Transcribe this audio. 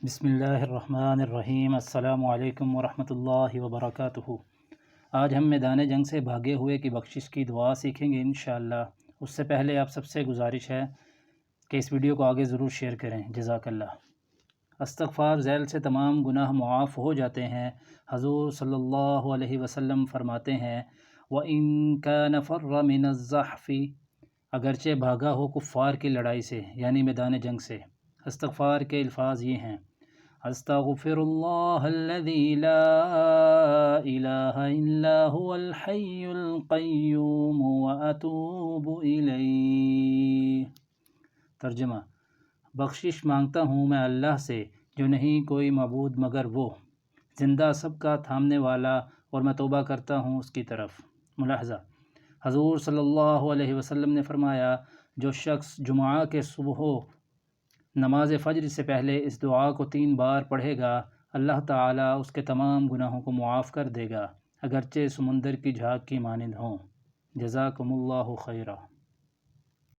بسم اللہ الرحمن الرحیم۔ السلام علیکم ورحمۃ اللہ وبرکاتہ۔ آج ہم میدان جنگ سے بھاگے ہوئے کی بخشش کی دعا سیکھیں گے انشاءاللہ۔ اس سے پہلے آپ سب سے گزارش ہے کہ اس ویڈیو کو آگے ضرور شیئر کریں، جزاک اللہ۔ استغفار ذیل سے تمام گناہ معاف ہو جاتے ہیں۔ حضور صلی اللہ علیہ وسلم فرماتے ہیں وَإِن كَانَ فَرَّ مِنَ الزَّحْفِ، اگرچہ بھاگا ہو کفار کی لڑائی سے یعنی میدان جنگ سے۔ استغفار کے الفاظ یہ ہیں: استغفر اللہ الذی لا الہ الا هو الحی القیوم واتوب الیہ۔ ترجمہ: بخشش مانگتا ہوں میں اللہ سے جو نہیں کوئی معبود مگر وہ، زندہ سب کا تھامنے والا، اور میں توبہ کرتا ہوں اس کی طرف۔ ملاحظہ: حضور صلی اللہ علیہ وسلم نے فرمایا جو شخص جمعہ کے صبح نماز فجر سے پہلے اس دعا کو 3 بار پڑھے گا، اللہ تعالیٰ اس کے تمام گناہوں کو معاف کر دے گا، اگرچہ سمندر کی جھاگ کی مانند ہوں۔ جزاکم اللہ خیرہ۔